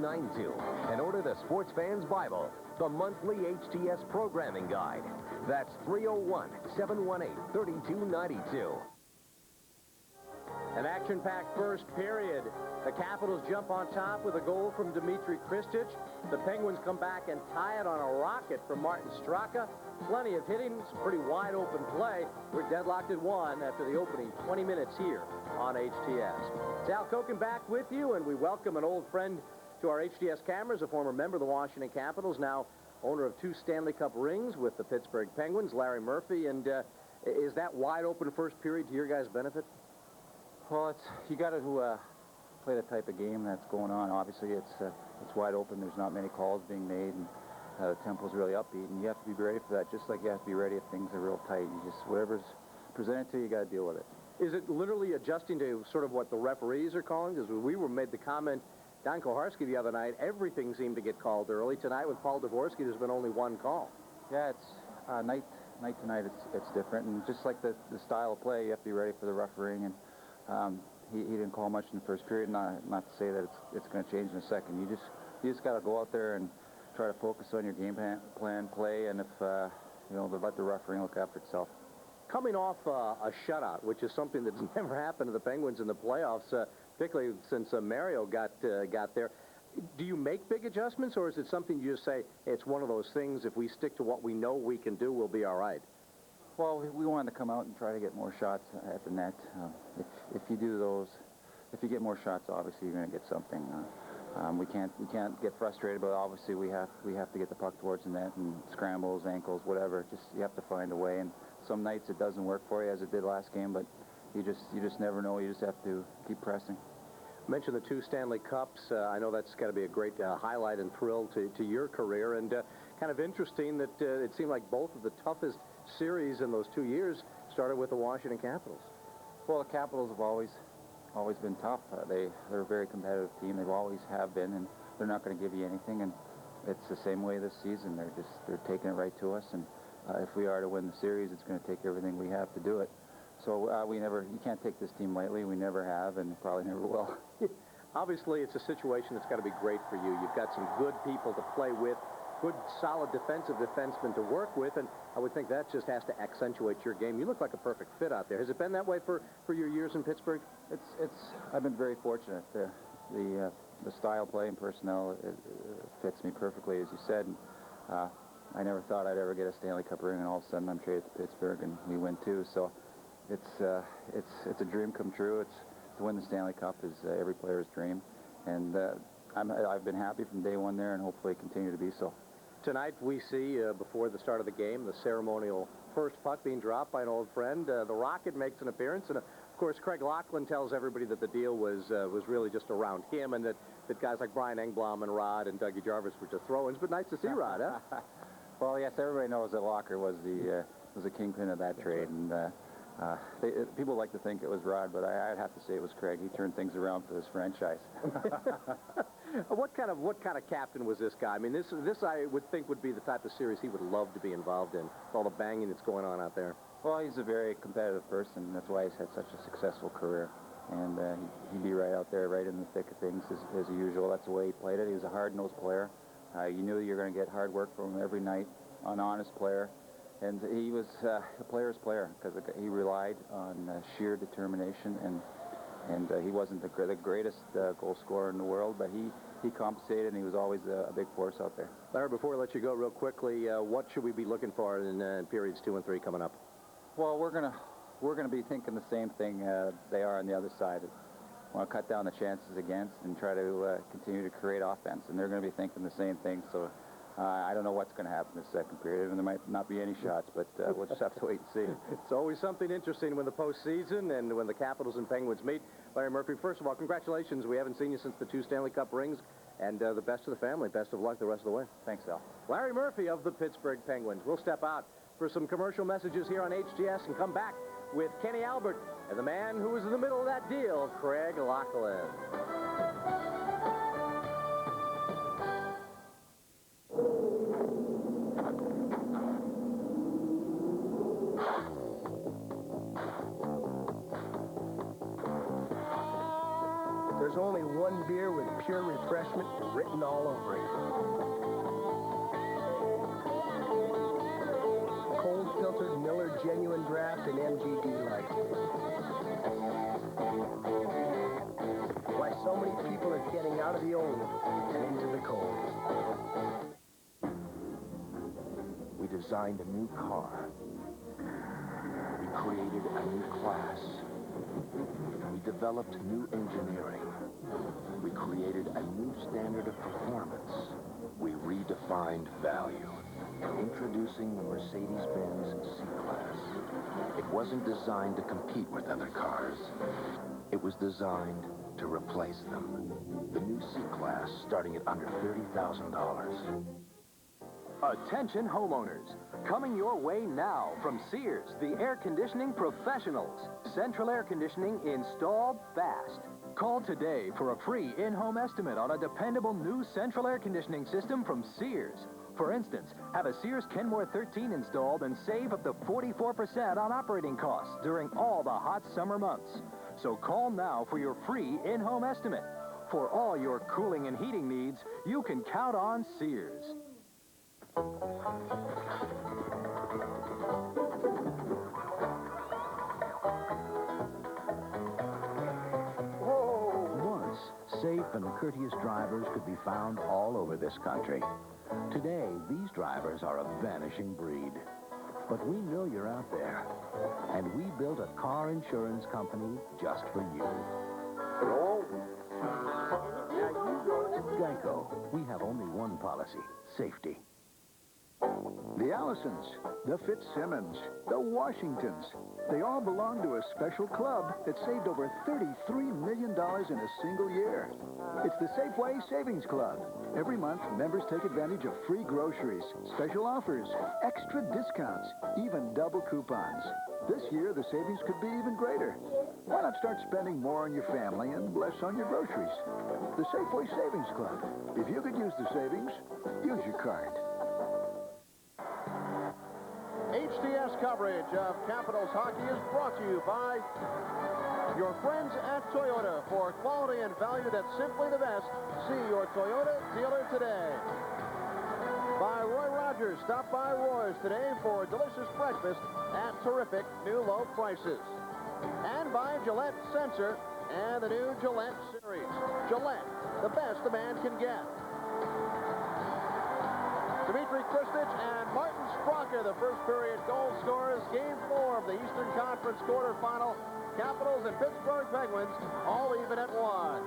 92 and order the Sports Fans Bible, the monthly HTS programming guide. That's 301-718-3292. An action-packed first period. The Capitals jump on top with a goal from Dmitry Kristich. The Penguins come back and tie it on a rocket from Martin Straka. Plenty of hitting, some pretty wide-open play. We're deadlocked at 1 after the opening 20 minutes here on HTS. Sal Koken back with you, and we welcome an old friend to our HTS cameras, a former member of the Washington Capitals, now owner of 2 Stanley Cup rings with the Pittsburgh Penguins, Larry Murphy. And is that wide-open first period to your guys' benefit? Well, you got to play the type of game that's going on. Obviously, it's wide open. There's not many calls being made, and the tempo's really upbeat, and you have to be ready for that, just like you have to be ready if things are real tight. You just, whatever's presented to you, you got to deal with it. Is it literally adjusting to sort of what the referees are calling? Because we made the comment, Don Koharski the other night, everything seemed to get called early. Tonight with Paul Dvorsky, there's been only 1 call. Yeah, it's night to night, it's different, and just like the style of play, you have to be ready for the refereeing. And he didn't call much in the first period. Not to say that it's going to change in a second. You just got to go out there and try to focus on your game plan, play, and if let the refereeing look after itself. Coming off a shutout, which is something that's never happened to the Penguins in the playoffs, particularly since Mario got there. Do you make big adjustments, or is it something you just say, hey, it's one of those things, if we stick to what we know we can do, we'll be all right? Well, we wanted to come out and try to get more shots at the net. If you do those, if you get more shots, obviously you're going to get something. We can't get frustrated, but obviously we have to get the puck towards the net, and scrambles, ankles, whatever. Just you have to find a way. And some nights it doesn't work for you, as it did last game, but you just never know. You just have to keep pressing. You mentioned the 2 Stanley Cups. I know that's got to be a great highlight and thrill to your career, and kind of interesting that it seemed like both of the toughest series in those 2 years started with the Washington Capitals. Well, the Capitals have always been tough. They're a very competitive team. They've always have been, and they're not going to give you anything. And it's the same way this season. They're taking it right to us. And if we are to win the series, it's going to take everything we have to do it. So you can't take this team lightly. We never have, and probably never will. Obviously, it's a situation that's got to be great for you. You've got some good people to play with, good, solid defensive defensemen to work with, and I would think that just has to accentuate your game. You look like a perfect fit out there. Has it been that way for your years in Pittsburgh? I've been very fortunate. The style play and personnel fits me perfectly, as you said. And, I never thought I'd ever get a Stanley Cup ring, and all of a sudden I'm traded to Pittsburgh, and we win 2. So it's a dream come true. To win the Stanley Cup is every player's dream, and I've been happy from day 1 there, and hopefully continue to be so. Tonight we see, before the start of the game, the ceremonial first puck being dropped by an old friend. The Rocket makes an appearance, and of course Craig Laughlin tells everybody that the deal was really just around him, and that guys like Brian Engblom and Rod and Dougie Jarvis were just throw-ins. But nice to see Rod, huh? Well, yes, everybody knows that Locker was the kingpin of that trade, and people like to think it was Rod, but I'd have to say it was Craig. He turned things around for this franchise. What kind of captain was this guy? I mean, this I would think would be the type of series he would love to be involved in, with all the banging that's going on out there. Well, he's a very competitive person. That's why he's had such a successful career. And he'd be right out there, right in the thick of things as usual. That's the way he played it. He was a hard-nosed player. You knew you were going to get hard work from him every night, an honest player. And he was a player's player, because he relied on sheer determination, and he wasn't the greatest goal scorer in the world, but he compensated, and he was always a big force out there. Larry, before I let you go real quickly, what should we be looking for in periods 2 and 3 coming up? Well, we're gonna be thinking the same thing they are on the other side. We want to cut down the chances against and try to continue to create offense, and they're going to be thinking the same thing. So I don't know what's going to happen in the second period, and there might not be any shots, but we'll just have to wait and see. It's always something interesting when the postseason and when the Capitals and Penguins meet. Larry Murphy, first of all, congratulations. We haven't seen you since the 2 Stanley Cup rings, and the best of the family. Best of luck the rest of the way. Thanks, Al. Larry Murphy of the Pittsburgh Penguins. We'll step out for some commercial messages here on HTS and come back with Kenny Albert and the man who was in the middle of that deal, Craig Laughlin. There's only one one beer with pure refreshment written all over it. Cold filtered Miller Genuine Draft and MGD Light. Why so many people are getting out of the old and into the cold. We designed a new car. We created a new class. We developed new engineering. We created a new standard of performance. We redefined value. Introducing the Mercedes-Benz C-Class. It wasn't designed to compete with other cars. It was designed to replace them. The new C-Class starting at under $30,000. Attention homeowners, coming your way now from Sears, the air conditioning professionals. Central air conditioning installed fast. Call today for a free in-home estimate on a dependable new central air conditioning system from Sears. For instance, have a Sears Kenmore 13 installed and save up to 44% on operating costs during all the hot summer months. So call now for your free in-home estimate. For all your cooling and heating needs, you can count on Sears. Once, safe and courteous drivers could be found all over this country. Today, these drivers are a vanishing breed. But we know you're out there, and we built a car insurance company just for you. Geico, we have only one policy, safety. The Allisons, the Fitzsimmons, the Washingtons, they all belong to a special club that saved over $33 million in a single year. It's the Safeway Savings Club. Every month, members take advantage of free groceries, special offers, extra discounts, even double coupons. This year, the savings could be even greater. Why not start spending more on your family and less on your groceries? The Safeway Savings Club. If you could use the savings, use your card. HTS coverage of Capitals hockey is brought to you by your friends at Toyota. For quality and value that's simply the best, see your Toyota dealer today. By Roy Rogers. Stop by Roy's today for delicious breakfast at terrific new low prices. And by Gillette Sensor and the new Gillette Series. Gillette, the best a man can get. Dimitri Kristich and Martin Straka, the first period goal scorers. Game 4 of the Eastern Conference quarterfinal. Capitals and Pittsburgh Penguins all even at 1.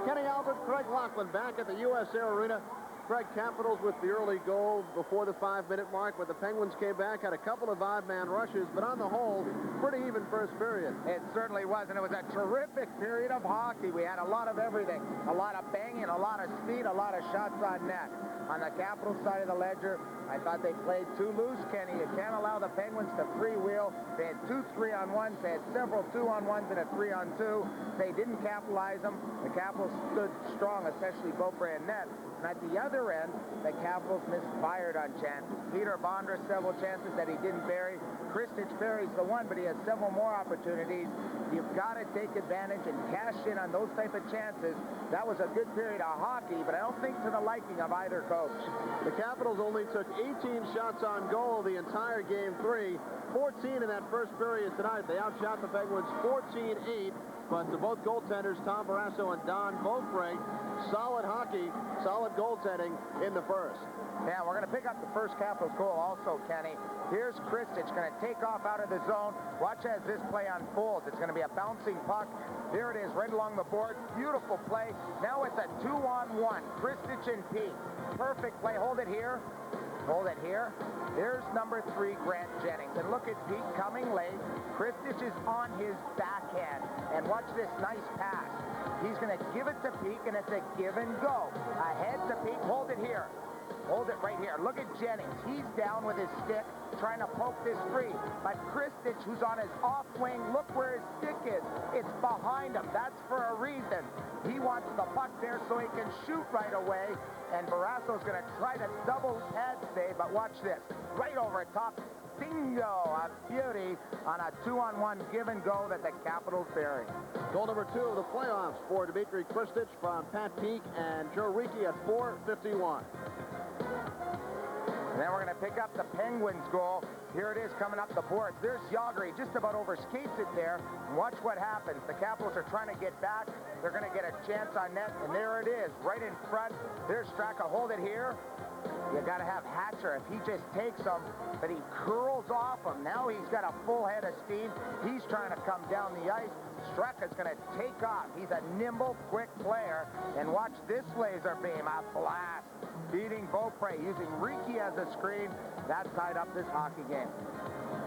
Kenny Albert, Craig Laughlin back at the US Air Arena. Craig, Capitals with the early goal before the 5-minute mark, but the Penguins came back, had a couple of odd-man rushes, but on the whole, pretty even first period. It certainly was, and it was a terrific period of hockey. We had a lot of everything, a lot of banging, a lot of speed, a lot of shots on net. On the Capitals side of the ledger, I thought they played too loose, Kenny. You can't allow the Penguins to freewheel. They had 2 3-on-1s. They had several 2-on-1s and a 3-on-2. They didn't capitalize them. The Capitals stood strong, especially Beaupre and net. And at the other end, the Capitals misfired on chances. Peter Bondra, several chances that he didn't bury. Kristich buries the one, but he has several more opportunities. You've got to take advantage and cash in on those type of chances. That was a good period of hockey, but I don't think to the liking of either coach. The Capitals only took 18 shots on goal the entire game 3. 14 in that first period tonight. They outshot the Penguins 14-8. But to both goaltenders, Tom Barrasso and Don Beaupre, solid hockey, solid goaltending in the first. Yeah, we're going to pick up the first Capitals goal also, Kenny. Here's Kristich going to take off out of the zone. Watch as this play unfolds. It's going to be a bouncing puck. There it is, right along the board. Beautiful play. Now it's a 2-on-1. Kristich and Pete. Perfect play. Hold it here. Hold it here. There's number 3, Grant Jennings. And look at Pete coming late. Kristich is on his backhand. And watch this nice pass. He's going to give it to Pete, and it's a give and go. Ahead to Pete. Hold it here. Hold it right here. Look at Jennings. He's down with his stick, trying to poke this free. But Kristich, who's on his off wing, look where his stick is. It's behind him. That's for a reason. He wants the puck there so he can shoot right away. And Barrasso's going to try to double pad save, but watch this. Right over top. bingo, a beauty on a 2-on-1 give and go that the Capitals bury. Goal number 2 of the playoffs for Dmitry Kristich from Pat Peake and Joe Ricci at 4:51. And then we're going to pick up the Penguins goal. Here it is coming up the boards. There's Yager. He just about overskates it there. And watch what happens. The Capitals are trying to get back. They're going to get a chance on net. And there it is, right in front. There's Straka. Hold it here. You got to have Hatcher. If he just takes him, but he curls off him. Now he's got a full head of steam. He's trying to come down the ice. Straka's going to take off. He's a nimble, quick player. And watch this laser beam. A blast. Beating Beaupre, using Ricci as a screen. That tied up this hockey game.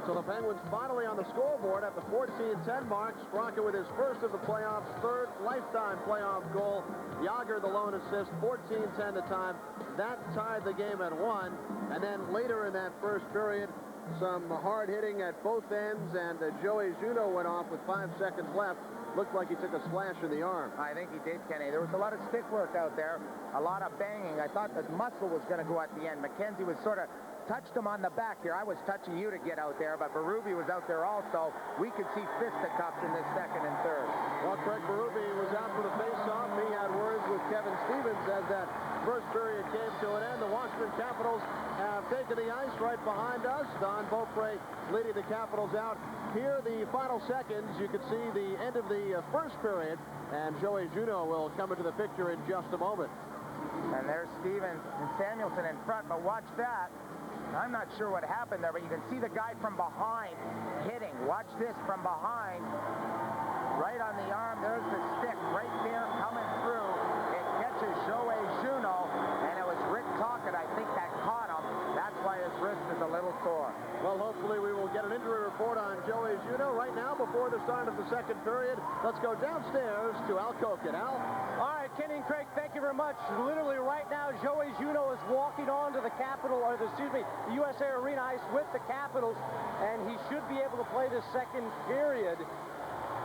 So the Penguins finally on the scoreboard at the 14-10 mark. Straka with his first of the playoffs, third lifetime playoff goal. Yager the lone assist, 14-10 the time. That tied the game at 1. And then later in that first period, some hard hitting at both ends, and Joey Juneau went off with 5 seconds left. Looked like he took a slash in the arm. I think he did, Kenny. There was a lot of stick work out there, a lot of banging. I thought that muscle was going to go at the end. McKenzie was sort of touched him on the back here. I was touching you to get out there, but Berube was out there also. We could see fisticuffs in this second and third. Well, Craig Berube was out for the face-off. He had words with Kevin Stevens as that first period came to an end. The Washington Capitals have taken the ice right behind us. Don Beaupre leading the Capitals out. Here, the final seconds, you can see the end of the first period, and Joey Juneau will come into the picture in just a moment. And there's Stevens and Samuelson in front, but watch that. I'm not sure what happened there, but you can see the guy from behind hitting. Watch this from behind. Right on the arm, there's the stick right there coming through. It catches Joey Juneau, and it was Rick Tocchet, I think, that caught him. That's why his wrist is a little sore. Well, hopefully we will get an injury report on Joey Juneau right now before the start of the second period. Let's go downstairs to Al Koken. Al? All right, Kenny and Craig, thank you very much. Literally right now, Joey Juneau is walking onto the the USA Arena ice with the Capitals, and he should be able to play the second period.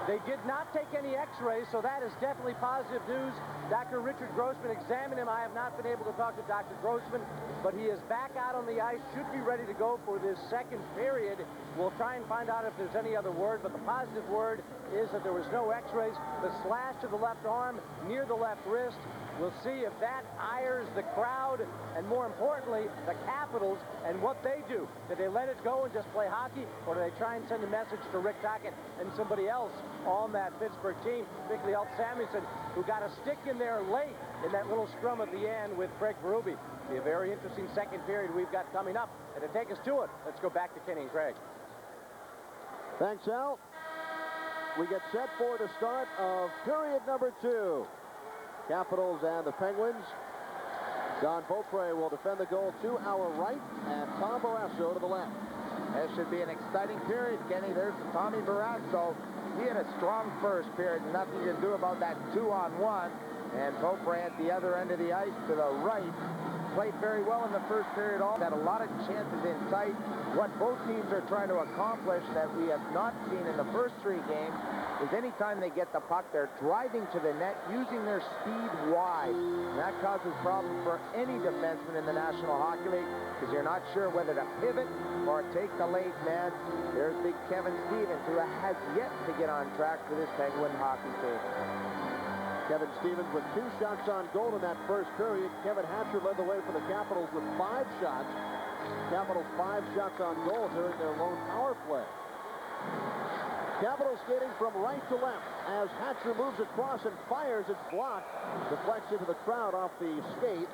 They did not take any x-rays, so that is definitely positive news. Dr. Richard Grossman examined him. I have not been able to talk to Dr. Grossman, but he is back out on the ice, should be ready to go for this second period. We'll try and find out if there's any other word, but the positive word is that there was no x-rays. The slash to the left arm near the left wrist. We'll see if that ires the crowd, and more importantly, the Capitals and what they do. Do they let it go and just play hockey, or do they try and send a message to Rick Tocchet and somebody else on that Pittsburgh team, particularly Alt Samuelson, who got a stick in there late in that little scrum at the end with Craig Berube. Be a very interesting second period we've got coming up. And to take us to it, let's go back to Kenny and Craig. Thanks, Al. We get set for the start of period number 2. Capitals and the Penguins. Don Beaupre will defend the goal to our right, and Tom Barrasso to the left. This should be an exciting period, Kenny. There's Tommy Barrasso. He had a strong first period. Nothing to do about that 2-on-1. And Beaupre at the other end of the ice to the right. Played very well in the first period. Had a lot of chances in sight. What both teams are trying to accomplish that we have not seen in the first 3 games is anytime they get the puck, they're driving to the net, using their speed wide. And that causes problems for any defenseman in the National Hockey League because you're not sure whether to pivot or take the late man. There's big Kevin Stevens, who has yet to get on track for this Penguin hockey team. Kevin Stevens with 2 shots on goal in that first period. Kevin Hatcher led the way for the Capitals with 5 shots. Capitals 5 shots on goal during their lone power play. Capitals skating from right to left as Hatcher moves across and fires. It's blocked. Deflects into the crowd off the skate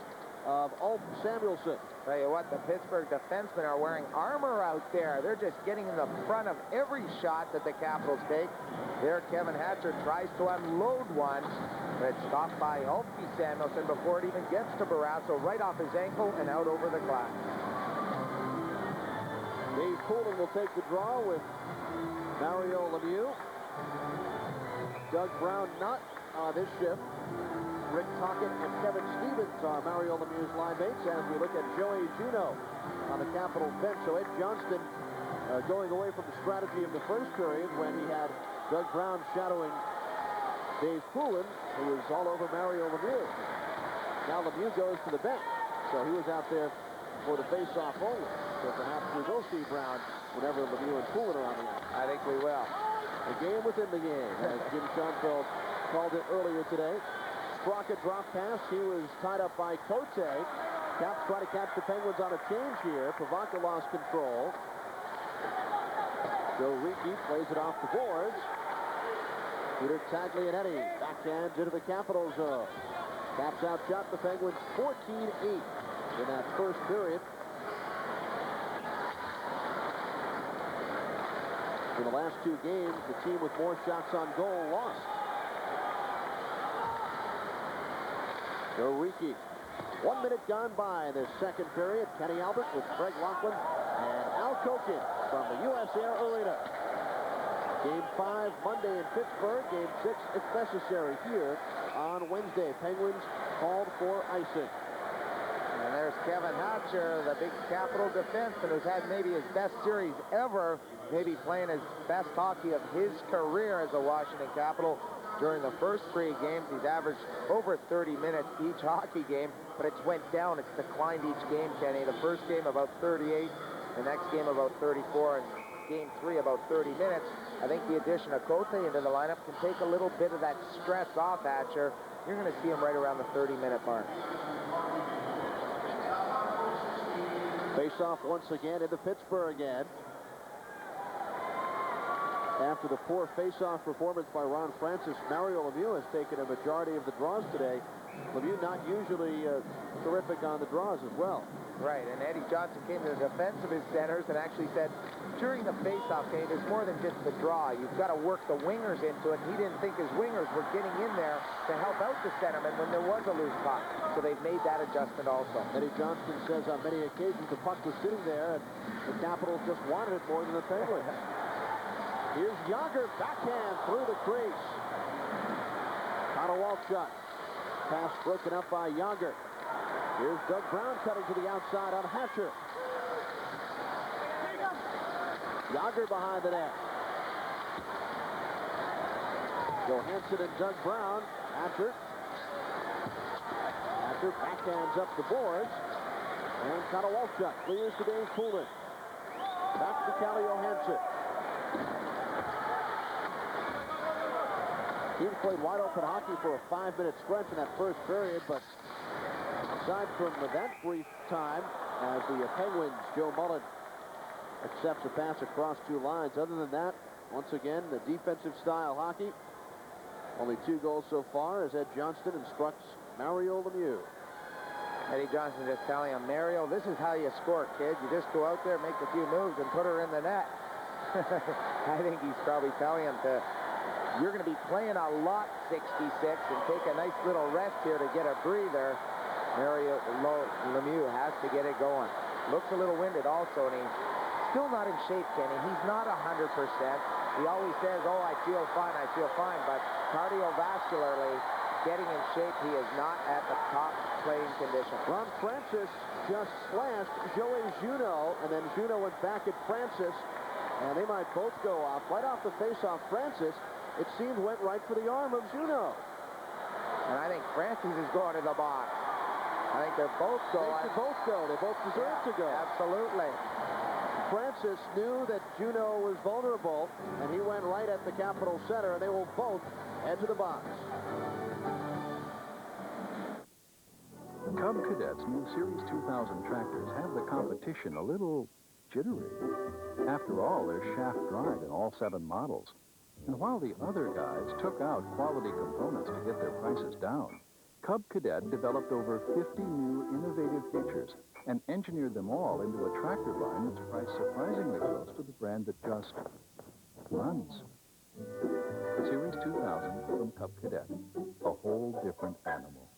of Alt Samuelson. Tell you what, the Pittsburgh defensemen are wearing armor out there. They're just getting in the front of every shot that the Capitals take. There, Kevin Hatcher tries to unload one, but it's stopped by Alt Samuelson before it even gets to Barrasso, right off his ankle and out over the glass. Dave Poulin will take the draw with Mario Lemieux. Doug Brown not on this shift. Rick Tocchet and Kevin Stevens are Mario Lemieux's line mates as we look at Joey Juneau on the Capitals bench. So Ed Johnston going away from the strategy of the first period when he had Doug Brown shadowing Dave Poulin, who was all over Mario Lemieux. Now Lemieux goes to the bench. So he was out there for the face-off only. So perhaps we will see Brown whenever Lemieux and Poulin are on the ice. I think we will. The game within the game, as Jim Schoenfeld called it earlier today. Straka drop pass. He was tied up by Cote. Caps try to catch the Penguins on a change here. Pivonka lost control. Joe Ricci plays it off the boards. Peter Taglianetti backhands into the Capital zone. Caps outshot the Penguins 14-8 in that first period. In the last two games, the team with more shots on goal lost. Joe Ricci. 1 minute gone by in this second period. Kenny Albert with Greg Laughlin and Al Kokin from the U.S. Air Arena. Game 5 Monday in Pittsburgh. Game 6, if necessary, here on Wednesday. Penguins called for icing. And there's Kevin Hatcher, the big Capital defenseman who's had maybe his best series ever, maybe playing his best hockey of his career as a Washington Capital. During the first 3 games, he's averaged over 30 minutes each hockey game, but it's went down. It's declined each game, Kenny. The first game about 38, the next game about 34, and game 3 about 30 minutes. I think the addition of Cote into the lineup can take a little bit of that stress off Hatcher. You're going to see him right around the 30-minute mark. Face-off once again into Pittsburgh again. After the poor face-off performance by Ron Francis, Mario Lemieux has taken a majority of the draws today. Lemieux not usually terrific on the draws as well. Right, and Eddie Johnson came to the defense of his centers and actually said, during the face-off game, it's more than just the draw. You've got to work the wingers into it. He didn't think his wingers were getting in there to help out the centerman when there was a loose puck. So they've made that adjustment also. Eddie Johnson says on many occasions the puck was sitting there and the Capitals just wanted it more than the Penguins. Here's Yager, backhand through the crease. Connor Walshut. Pass broken up by Yager. Here's Doug Brown cutting to the outside on Hatcher. Yager behind the net. Johansson and Doug Brown. Hatcher backhands up the boards. And Connor Walshut clears to Dave Poulin. Back to Calle Johansson. Teams played wide open hockey for a 5-minute stretch in that first period, but aside from that brief time, as the Penguins, Joe Mullen accepts a pass across 2 lines. Other than that, once again, the defensive style hockey. Only 2 goals so far as Ed Johnston instructs Mario Lemieux. Eddie Johnson just telling him, Mario, this is how you score, kid. You just go out there, make a few moves, and put her in the net. I think he's probably telling him you're going to be playing a lot, 66, and take a nice little rest here to get a breather. Mario Lemieux has to get it going. Looks a little winded also, and he's still not in shape, Kenny. He's not 100%. He always says, oh, I feel fine, but cardiovascularly, getting in shape, he is not at the top playing condition. Ron Francis just slashed Joey Juneau, and then Juneau went back at Francis, and they might both go off. Right off the face-off, Francis, it seemed, went right for the arm of Juneau. And I think Francis is going to the box. I think they're both going. They should both go. They both deserve to go. Absolutely. Francis knew that Juneau was vulnerable, and he went right at the Capital center, and they will both head to the box. Cub Cadet's new Series 2000 tractors have the competition a little jittery. After all, they're shaft drive in all 7 models. And while the other guys took out quality components to get their prices down, Cub Cadet developed over 50 new innovative features and engineered them all into a tractor line that's priced surprisingly close to the brand that just runs. Series 2000 from Cub Cadet, a whole different animal.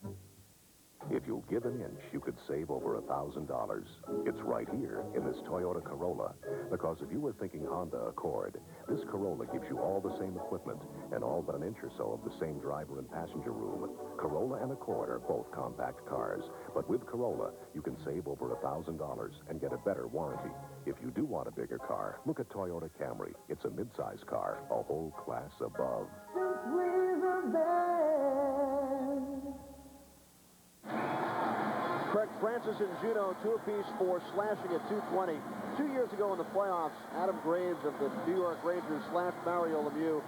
If you'll give an inch, you could save over $1,000. It's right here in this Toyota Corolla. Because if you were thinking Honda Accord, this Corolla gives you all the same equipment and all but an inch or so of the same driver and passenger room. Corolla and Accord are both compact cars. But with Corolla, you can save over $1,000 and get a better warranty. If you do want a bigger car, look at Toyota Camry. It's a midsize car, a whole class above. Craig, Francis and Juneau, 2 apiece for slashing at 220. 2 years ago in the playoffs, Adam Graves of the New York Rangers slashed Mario Lemieux,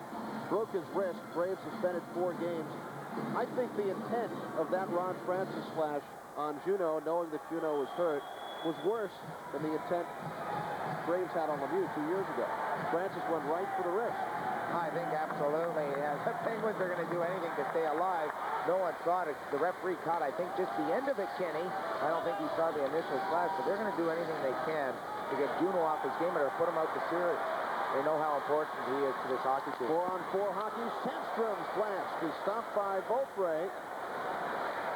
broke his wrist. Graves suspended 4 games. I think the intent of that Ron Francis slash on Juneau, knowing that Juneau was hurt, was worse than the intent Graves had on Lemieux 2 years ago. Francis went right for the wrist. I think absolutely. The Penguins are going to do anything to stay alive. No one saw it. The referee caught, I think, just the end of it, Kenny. I don't think he saw the initial slash, but they're going to do anything they can to get Juneau off his game or to put him out the series. They know how important he is to this hockey team. 4-on-4 hockey. Sandstrom's blast is stopped by Beaupre.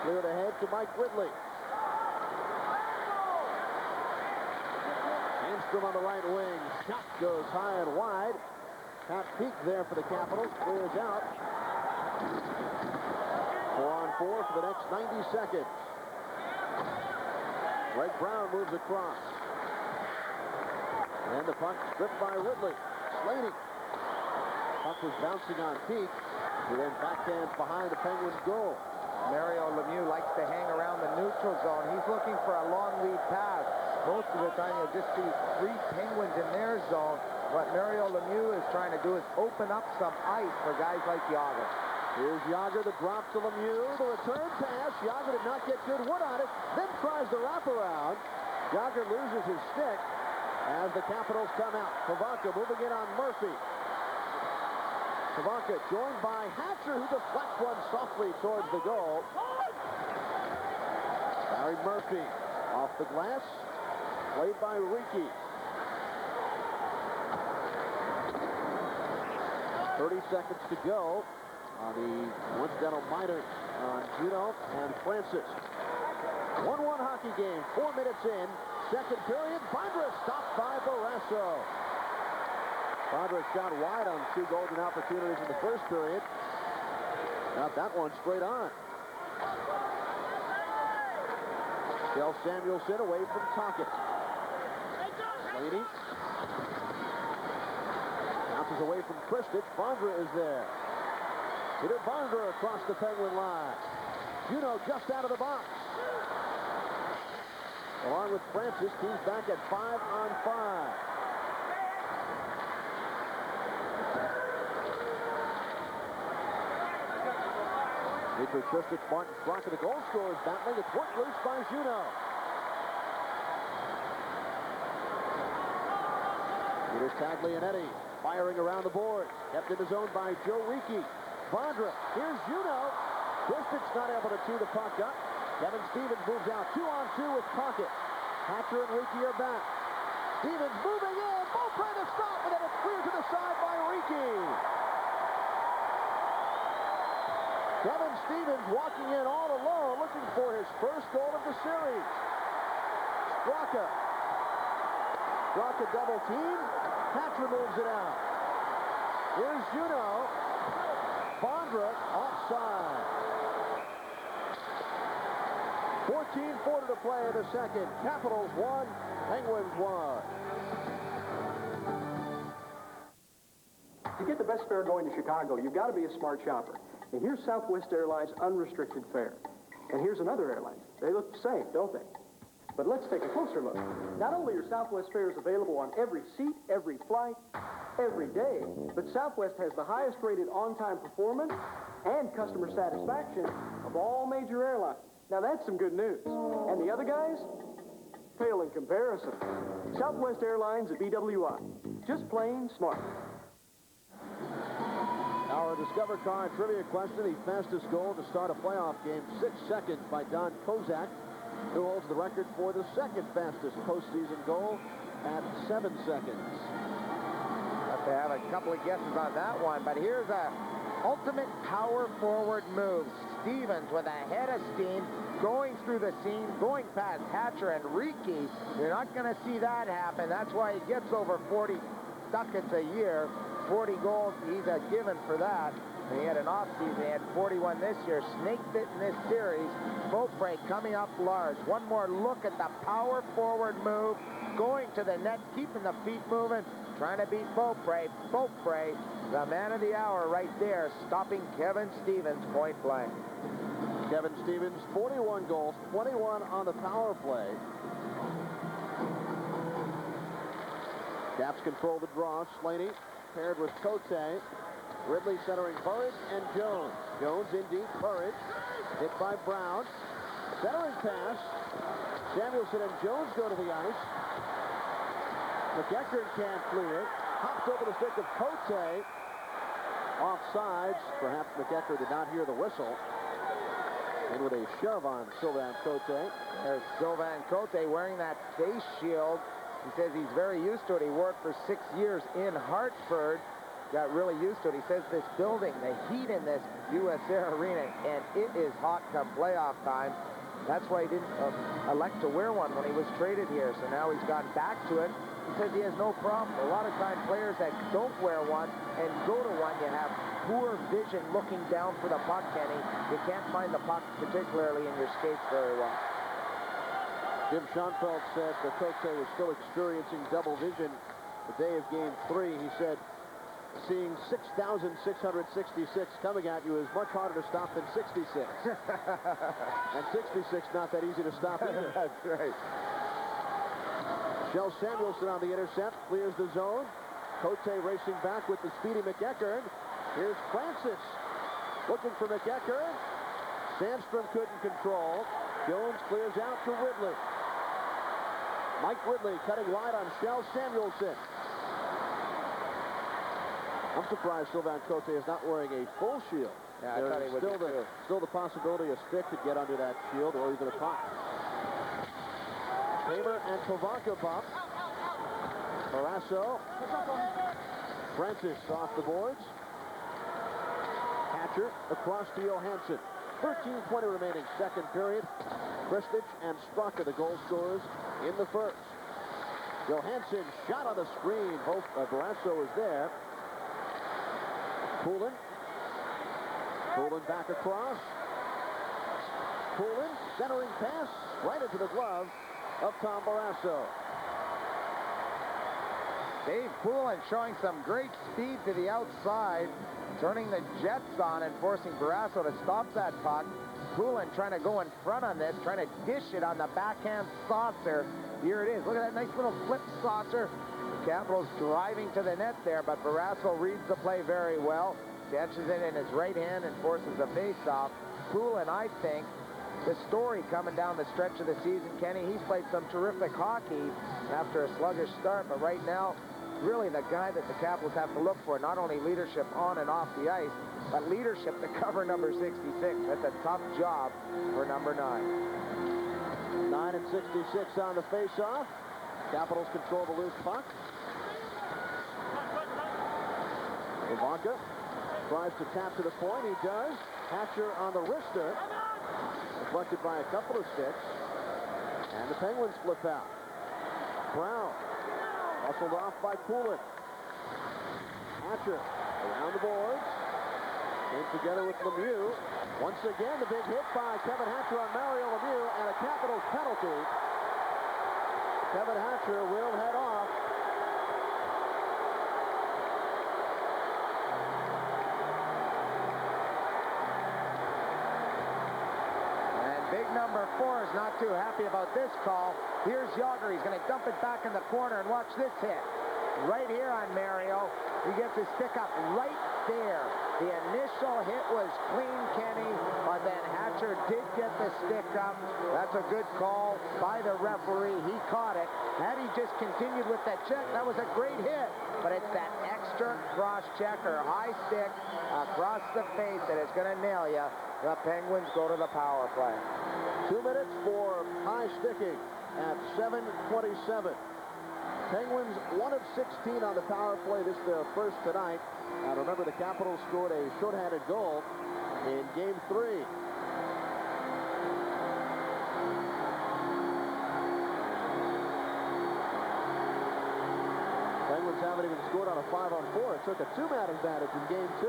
Cleared ahead to Mike Ridley. Sandstrom on the right wing. Shot goes high and wide. Pat Peak there for the Capitals. Clears out. 4-on-4 for the next 90 seconds. Greg Brown moves across. And the puck stripped by Ridley. Slaney. Puck was bouncing on Peak, who then backhands behind the Penguins' goal. Mario Lemieux likes to hang around the neutral zone. He's looking for a long lead pass. Most of the time, you'll just see 3 Penguins in their zone. What Mario Lemieux is trying to do is open up some ice for guys like Yager. Here's Yager, the drop to Lemieux. The return pass. Yager did not get good wood on it, then tries the wraparound. Yager loses his stick as the Capitals come out. Kavanka moving in on Murphy. Kavanka joined by Hatcher, who deflects one softly towards the goal. Barry Murphy off the glass, played by Ricci. 30 seconds to go on the coincidental minor on Juneau and Francis. 1-1 hockey game, 4 minutes in. Second period, Bondra stopped by Barrasso. Bondra shot wide on 2 golden opportunities in the first period. Got that one straight on. Del Samuelson away from Tocchet. Slaney. Bounces away from Kristich. Bondra is there. Peter Bondra across the Penguin line. Juneau just out of the box. Along with Francis, team's back at 5-on-5. Dimitri Kristich, Martin Straka, the goal scorers battling. It's worked loose by Juneau. Here's Taglianetti firing around the board. Kept in the zone by Joe Ricci. Bondra, here's Juneau. Kristich not able to tee the puck up. Kevin Stevens moves out 2-on-2 with Tocchet. Hatcher and Ricci are back. Stevens moving in. Beaupre to stop, and then it's cleared to the side by Ricci. Kevin Stevens walking in all alone, looking for his first goal of the series. Straka. Straka double team. Hatcher moves it out. Here's Juneau. Bondra offside. 14:40 to play in the second. Capitals 1, Penguins 1. To get the best fare going to Chicago, you've got to be a smart shopper. And here's Southwest Airlines' unrestricted fare. And here's another airline. They look the same, don't they? But let's take a closer look. Not only are Southwest fares available on every seat, every flight, every day, but Southwest has the highest rated on-time performance and customer satisfaction of all major airlines. Now that's some good news. And the other guys? Pale in comparison. Southwest Airlines at BWI. Just plain smart. Our Discover Car trivia question, the fastest goal to start a playoff game, 6 seconds by Don Kozak, who holds the record for the second fastest postseason goal at 7 seconds. Have to have a couple of guesses on that one, but here's a ultimate power forward move. Stevens with a head of steam, going through the seam, going past Hatcher and Ricci. You're not going to see that happen. That's why he gets over 40 ducats a year. 40 goals, he's a given for that. And he had an offseason. He had 41 this year. Snaked it in this series. Beaupre coming up large. One more look at the power forward move. Going to the net, keeping the feet moving. Trying to beat Beaupre. Beaupre, the man of the hour right there, stopping Kevin Stevens point blank. Kevin Stevens, 41 goals, 21 on the power play. Caps control the draw. Slaney paired with Cote. Ridley centering Burridge and Jones. Jones in deep. Burridge hit by Brown. Centering pass. Samuelson and Jones go to the ice. McEachern can't clear. Hops over the stick of Cote. Offsides. Perhaps McEachern did not hear the whistle. And with a shove on Sylvain Cote. There's Sylvain Cote wearing that face shield. He says he's very used to it. He worked for 6 years in Hartford. Got really used to it. He says this building, the heat in this US Air Arena, and it is hot come playoff time. That's why he didn't elect to wear one when he was traded here. So now he's gone back to it. He says he has no problem. A lot of times players that don't wear one and go to one, you have poor vision looking down for the puck, Kenny. You can't find the puck, particularly in your skates, very well. Jim Schoenfeld said that Cote was still experiencing double vision the day of Game 3. He said, seeing 6,666 coming at you is much harder to stop than 66. And 66 not that easy to stop either. That's right. Shel Samuelson on the intercept, clears the zone. Cote racing back with the speedy McEachern. Here's Francis looking for McEachern. Sandstrom couldn't control. Jones clears out to Ridley. Mike Ridley cutting wide on Shel Samuelson. I'm surprised Sylvain Cote is not wearing a full shield. Yeah, I thought he would still the possibility a stick could get under that shield or even a puck. Hamer and Povanka bump. Barrasso. Francis off the boards. Hatcher across to Johansson. 13:20 remaining second period. Kristich and Straka, the goal scorers in the first. Johansson shot on the screen. Barrasso is there. Poulin back across. Poulin centering pass right into the glove of Tom Barrasso. Dave Poulin showing some great speed to the outside, turning the jets on and forcing Barrasso to stop that puck. Poulin trying to go in front on this, trying to dish it on the backhand saucer. Here it is. Look at that nice little flip saucer. The Capitals driving to the net there, but Barrasso reads the play very well. Catches it in his right hand and forces a face-off. Poulin, I think, the story coming down the stretch of the season, Kenny, he's played some terrific hockey after a sluggish start, but right now, really the guy that the Capitals have to look for, not only leadership on and off the ice, but leadership to cover number 66. That's a tough job for number 9. 9 and 66 on the face-off. Capitals control the loose puck. Ivanka tries to tap to the point. He does. Hatcher on the wrister. Deflected by a couple of sticks. And the Penguins flip out. Brown hustled off by Poulin. Hatcher around the boards. In together with Lemieux. Once again, the big hit by Kevin Hatcher on Mario Lemieux and a Capitals penalty. Kevin Hatcher will head off. And big number 4 is not too happy about this call. Here's Yager. He's going to dump it back in the corner, and watch this hit. Right here on Mario. He gets his stick up right there. The initial hit was clean, Kenny, but then Hatcher did get the stick up. That's a good call by the referee. He caught it. Had he just continued with that check, that was a great hit. But it's that extra cross check or high stick across the face that is going to nail you. The Penguins go to the power play. 2 minutes for high sticking at 7:27. Penguins 1 of 16 on the power play. This is their first tonight. And remember, the Capitals scored a shorthanded goal in Game 3. Penguins haven't even scored on a 5-on-4. It took a 2-man advantage in Game 2.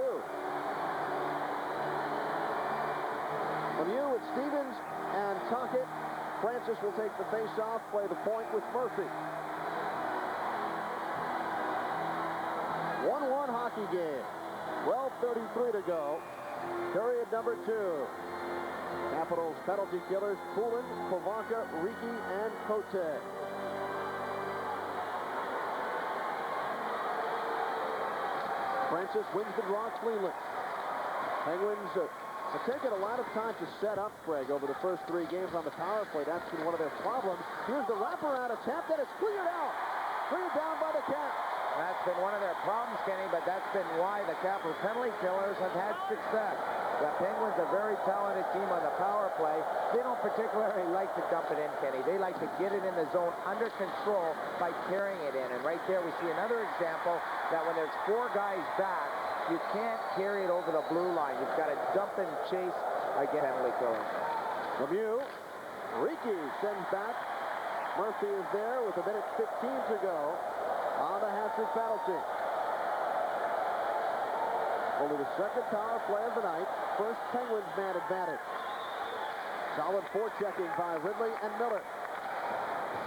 Lemieux with Stevens and Tocchet. Francis will take the face-off, play the point with Murphy. 1-1 hockey game. 12:33 to go. Period number 2. Capitals penalty killers, Poulin, Povanka, Riki, and Cote. Francis wins the draw cleanly. Penguins have taken a lot of time to set up, Greg, over the first 3 games on the power play. That's been one of their problems. Here's the wraparound attempt, and it's cleared out. Cleared down by the Caps. That's been one of their problems, Kenny, but that's been why the Capitals penalty killers have had success. The Penguins are a very talented team on the power play. They don't particularly like to dump it in, Kenny. They like to get it in the zone under control by carrying it in. And right there we see another example that when there's 4 guys back, you can't carry it over the blue line. You've got to dump and chase again. Penalty killer. Lemieux. Riki sends back. Murphy is there with 1:15 to go on the Hatcher penalty. Only the second power play of the night. First Penguins man advantage. Solid forechecking by Ridley and Miller.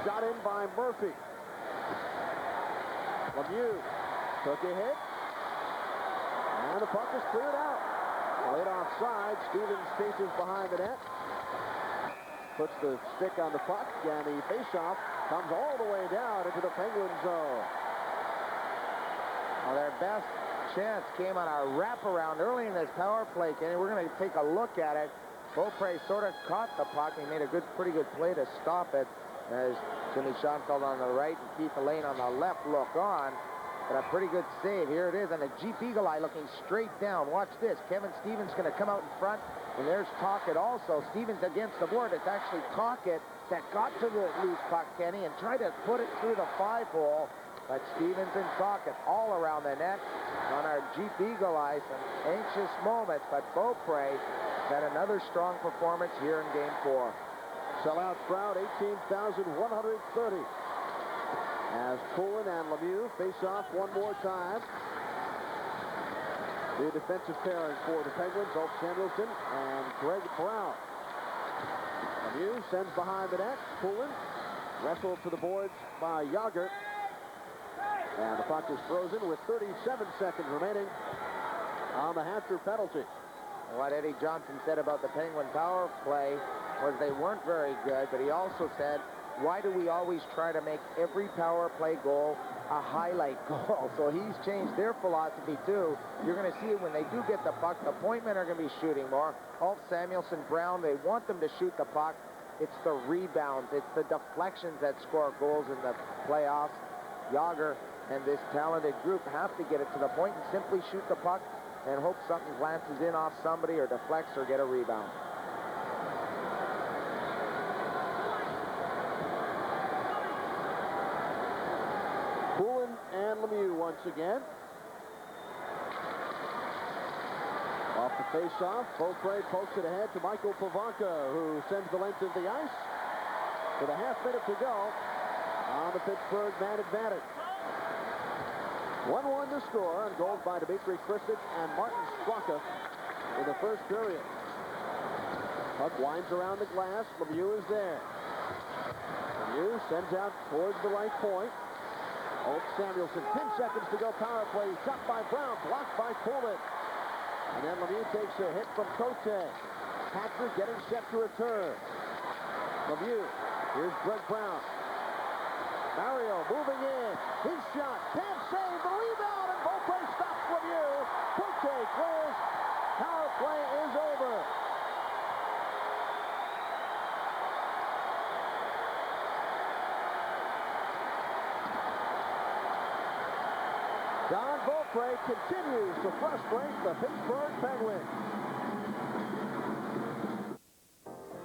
Shot in by Murphy. Lemieux took a hit. And the puck is cleared out. Played offside. Stevens chases behind the net. Puts the stick on the puck, and the faceoff comes all the way down into the Penguin zone. Well, their best chance came on a wraparound early in this power play, Kenny. We're going to take a look at it. Beaupre sort of caught the puck. He made a pretty good play to stop it as Jimmy Schoenfeld on the right and Keith Elaine on the left look on. But a pretty good save. Here it is, and a Jeep Eagle Eye looking straight down. Watch this. Kevin Stevens going to come out in front, and there's Tocchet also. Stevens against the board. It's actually Tocchet that got to the loose puck, Kenny, and tried to put it through the 5-hole. But Stevens and Tocchet all around the net on our Jeep Eagle Eye. Some anxious moments, but Beaupre had another strong performance here in Game 4. Sellout crowd, 18,130. As Poulin and Lemieux face off one more time. The defensive pairing for the Penguins, Ulf Samuelsson and Greg Brown. Lemieux sends behind the net. Poulin wrestled to the boards by Yager. And the puck is frozen with 37 seconds remaining on the Hatcher penalty. What Eddie Johnson said about the Penguin power play was they weren't very good, but he also said, why do we always try to make every power play goal a highlight goal? So he's changed their philosophy too. You're going to see it when they do get the puck. The point men are going to be shooting more. Ulf Samuelsson, Brown, they want them to shoot the puck. It's the rebounds. It's the deflections that score goals in the playoffs. Yager and this talented group have to get it to the point and simply shoot the puck and hope something glances in off somebody or deflects or get a rebound. Poulin and Lemieux once again. Off the face-off, Beaupre pokes it ahead to Michael Povanka, who sends the length of the ice with a half minute to go on the Pittsburgh man advantage. 1-1 to score on goals by Dmitry Kristich and Martin Straka in the first period. Puck winds around the glass. Lemieux is there. Lemieux sends out towards the right point. Ulf Samuelsson, 10 seconds to go, power play. Shot by Brown, blocked by Poulin. And then Lemieux takes a hit from Cote. Hatcher getting set to return. Lemieux, here's Greg Brown. Mario moving in. His shot, can't save the rebound, and Beaupre stops Lemieux. Cote clears. Power play is over. Don Beaupre continues to frustrate the Pittsburgh Penguins.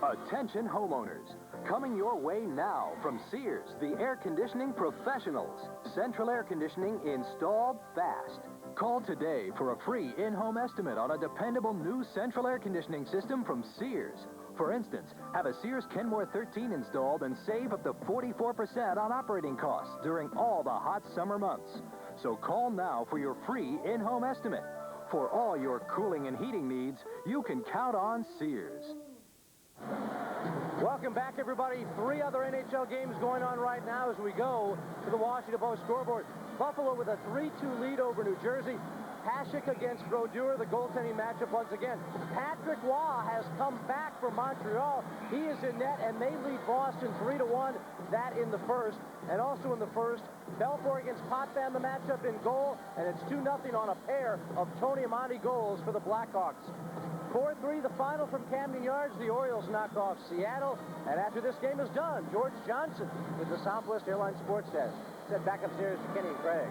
Attention homeowners. Coming your way now from Sears, the air conditioning professionals. Central air conditioning installed fast. Call today for a free in-home estimate on a dependable new central air conditioning system from Sears. For instance, have a Sears Kenmore 13 installed and save up to 44% on operating costs during all the hot summer months. So call now for your free in-home estimate. For all your cooling and heating needs, you can count on Sears. Welcome back, everybody. 3 other NHL games going on right now as we go to the Washington Post scoreboard. Buffalo with a 3-2 lead over New Jersey. Hasek against Brodeur, the goaltending matchup once again. Patrick Waugh has come back from Montreal. He is in net, and they lead Boston 3-1. That in the first. And also in the first, Belfour against Potvin, the matchup in goal, and it's 2-0 on a pair of Tony Amonte goals for the Blackhawks. 4-3, the final from Camden Yards. The Orioles knock off Seattle. And after this game is done, George Johnson with the Southwest Airlines Sports Desk. Said back upstairs to Kenny and Craig.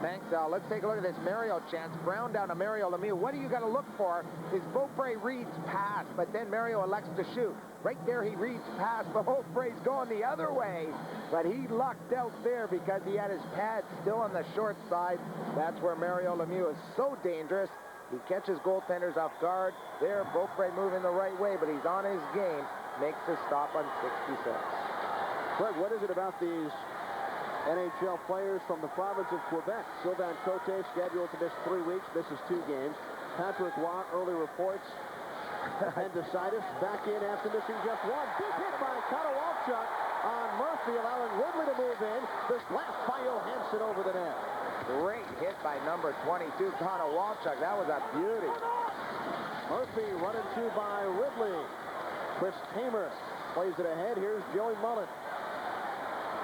Thanks, Al. Let's take a look at this Mario chance. Brown down to Mario Lemieux. What do you got to look for is Beaupre reads pass, but then Mario elects to shoot. Right there, he reads pass, but Beaupre's going the other way. But he lucked out there because he had his pad still on the short side. That's where Mario Lemieux is so dangerous. He catches goaltenders off guard. There, Beaupre moving the right way, but he's on his game. Makes his stop on 66. Craig, what is it about these NHL players from the province of Quebec? Sylvain Cote scheduled to miss 3 weeks, misses 2 games. Patrick Waugh, early reports. Appendicitis back in after missing just 1. Big hit by Connor Walchuk on Murphy, allowing Woodley to move in. This blast by Johansson over the net. Great hit by number 22, Connor Walchuk. That was a beauty. Murphy running to by Ridley. Chris Tamer plays it ahead. Here's Joey Mullen.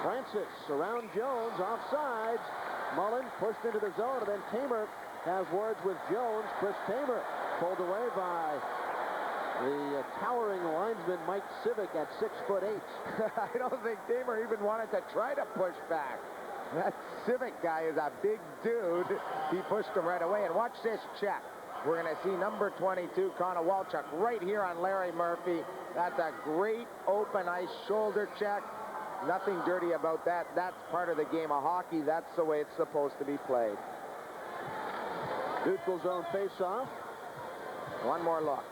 Francis around Jones, offsides. Mullen pushed into the zone, and then Tamer has words with Jones. Chris Tamer pulled away by the towering linesman Mike Civic at 6'8". I don't think Tamer even wanted to try to push back. That Civic guy is a big dude. He pushed him right away. And watch this check. We're going to see number 22, Connor Walchuk, right here on Larry Murphy. That's a great open ice shoulder check. Nothing dirty about that. That's part of the game of hockey. That's the way it's supposed to be played. Neutral zone face-off. One more look.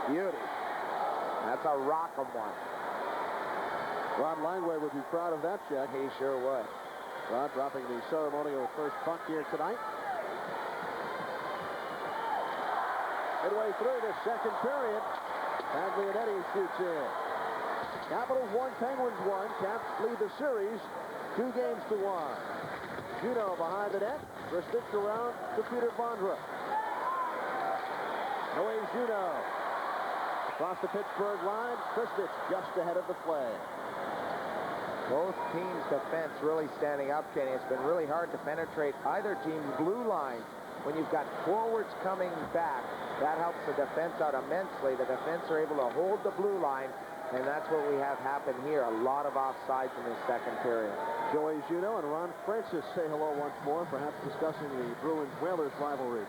Beauty. That's a rock'em one. Rod Langway would be proud of that check. He sure would. Rod dropping the ceremonial first puck here tonight. Midway through the second period, Paglianetti shoots in. Capitals 1, Penguins 1. Caps lead the series 2-1. Juno behind the net. Ristich around to Peter Bondra. Away Juno. Across the Pittsburgh line, Ristich just ahead of the play. Both teams' defense really standing up, Kenny. It's been really hard to penetrate either team's blue line. When you've got forwards coming back, that helps the defense out immensely. The defense are able to hold the blue line, and that's what we have happen here. A lot of offsides in this second period. Joey Juno and Ron Francis say hello once more, perhaps discussing the Bruins-Whalers rivalry.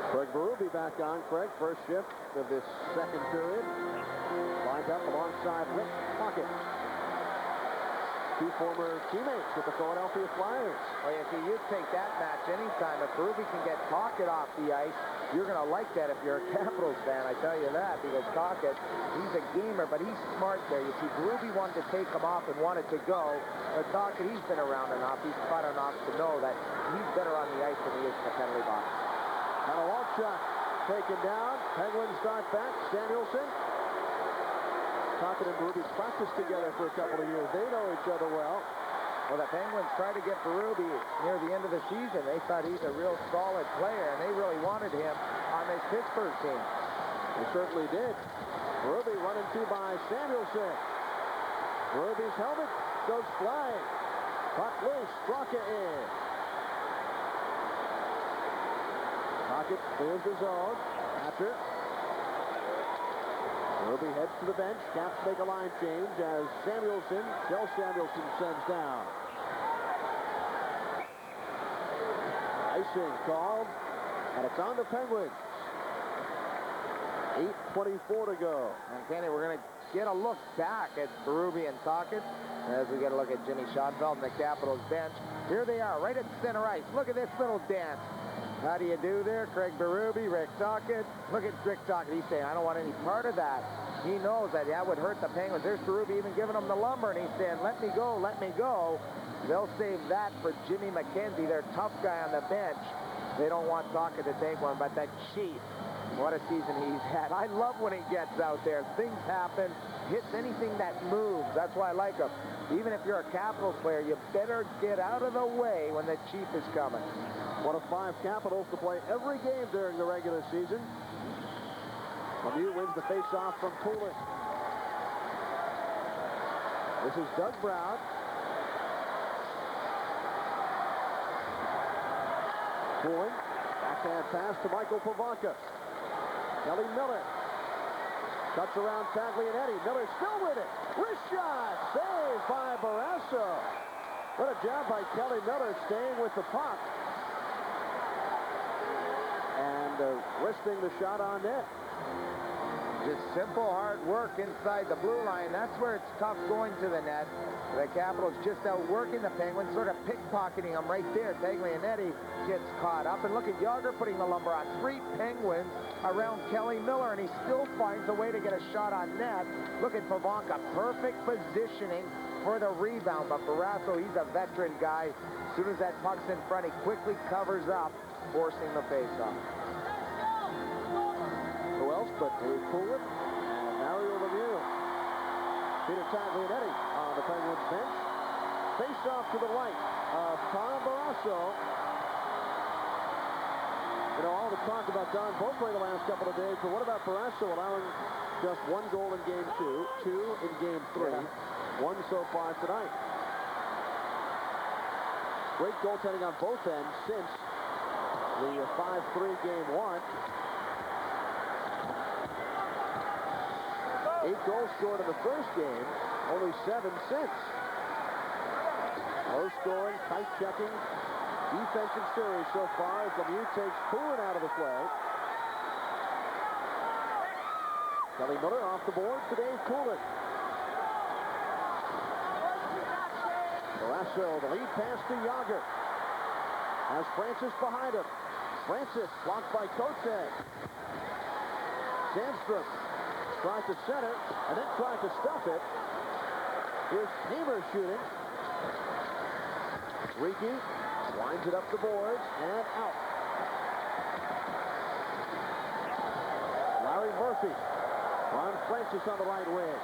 Craig Berube back on. Craig, first shift of this second period. Lined up alongside Rick Tocchet. Two former teammates with the Philadelphia Flyers. Oh, yeah, see, you'd take that match anytime. If Berube can get Tocchet off the ice, you're going to like that if you're a Capitals fan, I tell you that, because Tocchet, he's a gamer, but he's smart there. You see, Berube wanted to take him off and wanted to go, but Tocchet, he's been around enough, he's fun enough to know that he's better on the ice than he is in the penalty box. And a long shot taken down. Penguins start back. Samuelson. Tocchet and Berube practiced together for a couple of years. They know each other well. Well, the Penguins tried to get Berube near the end of the season. They thought he's a real solid player, and they really wanted him on this Pittsburgh team. They certainly did. Berube running to by Samuelson. Berube's helmet goes flying. Puck loose. Straka in. Tocchet clears the zone. After. Berube heads to the bench. Caps make a line change as Joe Samuelson sends down. Icing called, and it's on the Penguins. 8:24 to go. And Kenny, we're going to get a look back at Berube and Tocchet as we get a look at Jimmy Schoenfeld and the Capitals bench. Here they are, right at center ice. Look at this little dance. How do you do there? Craig Berube, Rick Tocchet. Look at Rick Tocchet. He's saying, I don't want any part of that. He knows that that would hurt the Penguins. There's Berube even giving him the lumber, and he's saying, let me go, let me go. They'll save that for Jimmy McKenzie, their tough guy on the bench. They don't want Tonka to take one, but that Chief, what a season he's had. I love when he gets out there. Things happen, hits anything that moves. That's why I like him. Even if you're a Capitals player, you better get out of the way when the Chief is coming. One of 5 Capitals to play every game during the regular season. Lemieux wins the face-off from Poulin. This is Doug Brown. Poulin, backhand pass to Michael Pavanka. Kelly Miller cuts around Taglianetti. Miller still with it. Wrist shot, saved by Barrasso. What a job by Kelly Miller staying with the puck and wristing the shot on net. Just simple, hard work inside the blue line. That's where it's tough going to the net. The Capitals just outworking the Penguins, sort of pickpocketing them right there. Taglianetti gets caught up. And look at Yager putting the lumber on. 3 Penguins around Kelly Miller, and he still finds a way to get a shot on net. Look at Pavanka. Perfect positioning for the rebound. But Barrasso, he's a veteran guy. As soon as that puck's in front, he quickly covers up, forcing the faceoff. Who else but Dave Poulin and Mario Lemieux. Peter Taglianetti on the Penguins bench. Face off to the right of Tom Barrasso. You know, all the talk about Don Beaupre the last couple of days, but what about Barrasso allowing just 1 goal in Game 2, 2 in Game 3, 1 so far tonight? Great goaltending on both ends since the 5-3 Game 1. 8 goals scored in the first game, only 7 since. Low scoring, tight checking, defensive series so far as Lemieux takes Poulin out of the play. Kelly Miller off the board for Dave Poulin. Barrasso, the lead pass to Yager. Has Francis behind him. Francis blocked by Cote. Sandstrom tries to center and then tries to stuff it. Here's Hamer shooting. Ricky winds it up the boards and out. Larry Murphy on Francis on the right wing.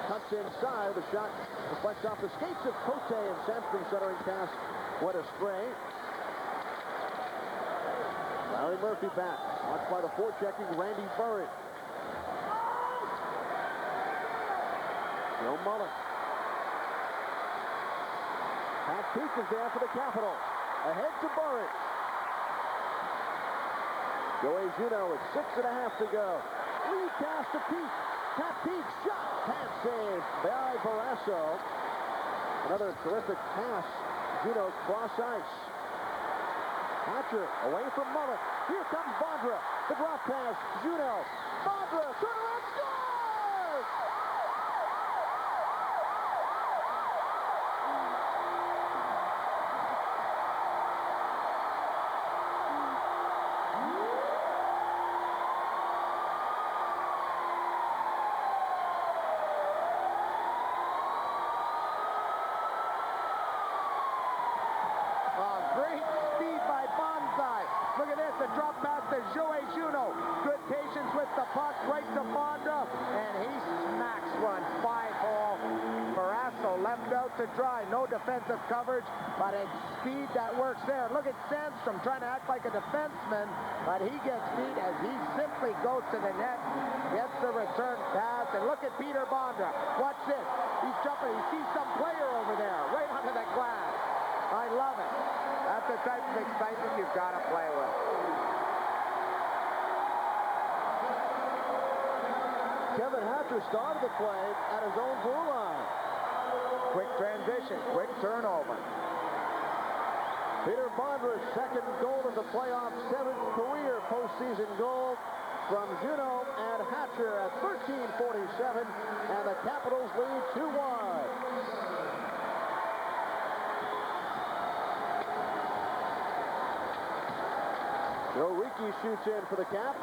Cuts inside. The shot deflects off the skates of Cote, and Sandstrom centering pass went astray. Larry Murphy back. Watched by the forechecking Randy Burry. Joe Mullen. Pat Peak is there for the Capitals. Ahead to Burry. Joey Juneau with 6.5 to go. Lead pass to Peak. Pat Peak shot. Pass saved by Barrasso. Another terrific pass. Juneau cross ice. Hatcher away from Mullen. Here comes Bondra. The drop pass. Juneau. Bondra. Turnaround scores! Great speed by Bonsai. Look at this, the drop pass to Joey Juneau. Good patience with the puck, right to Bondra, and he smacks one 5-hole. Barrasso left out to dry. No defensive coverage, but it's speed that works there. Look at Sandstrom trying to act like a defenseman, but he gets beat as he simply goes to the net, gets the return pass, and look at Peter Bondra. Watch this. He's jumping. He sees some player over there, right under the glass. I love it. That's the type of excitement you've got to play with. Kevin Hatcher started the play at his own blue line. Quick transition, quick turnover. Peter Bondra's second goal of the playoff, 7th career postseason goal from Juneau and Hatcher at 13:47, and the Capitals lead 2-1. Joe Ricky shoots in for the Caps.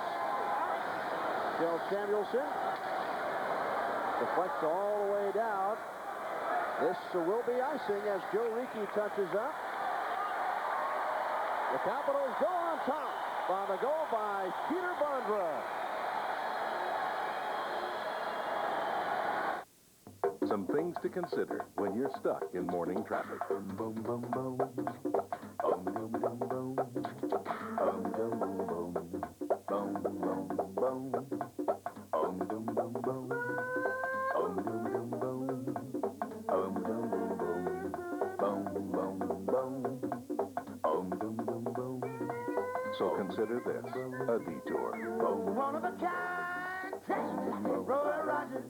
Bill Samuelson deflects all the way down. This will be icing as Joe Ricky touches up. The Capitals go on top by the goal by Peter Bondra. Some things to consider when you're stuck in morning traffic. Boom, boom, boom. Boom, boom, boom, boom. Boom, boom, boom, boom. Boom, boom, boom, boom. Boom, boom, boom, boom. Boom, boom, boom, boom. Boom, boom, boom, boom. Boom, boom, boom. Boom, boom, boom, boom. So consider this a detour. Boom. One of a kind, Roy Rogers.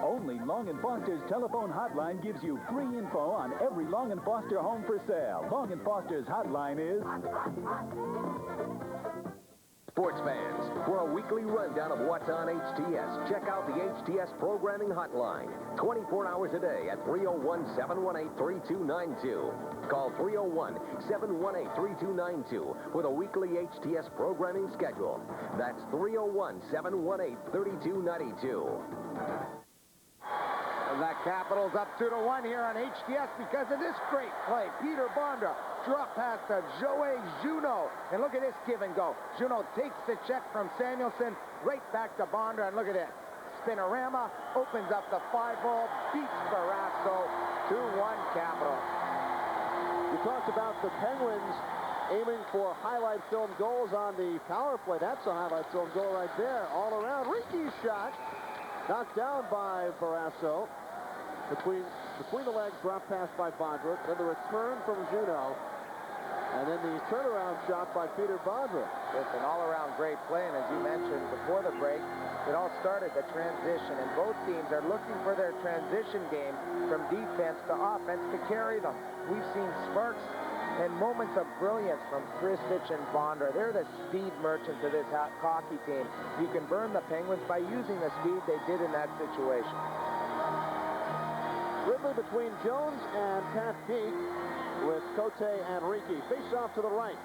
Only Long & Foster's telephone hotline gives you free info on every Long & Foster home for sale. Long & Foster's hotline is... Sports fans, for a weekly rundown of what's on HTS, check out the HTS Programming Hotline. 24 hours a day at 301-718-3292. Call 301-718-3292 for the weekly HTS programming schedule. That's 301-718-3292. The Capitals up 2-1 here on HTS because of this great play. Peter Bondra drop pass to Joey Juneau. And look at this give and go. Juneau takes the check from Samuelson right back to Bondra. And look at this. Spinorama opens up the 5-hole, beats Barrasso. 2-1 Capitals. You talked about the Penguins aiming for highlight film goals on the power play. That's a highlight film goal right there. All around. Ricky's shot knocked down by Barrasso. Between the legs, drop pass by Bondra, then the return from Juneau, and then the turnaround shot by Peter Bondra. It's an all-around great play, and as you mentioned before the break, it all started the transition, and both teams are looking for their transition game from defense to offense to carry them. We've seen sparks and moments of brilliance from Kristich and Bondra. They're the speed merchants of this hockey team. You can burn the Penguins by using the speed they did in that situation. Ridley between Jones and Pat Peake with Cote and Ricci. Face off to the right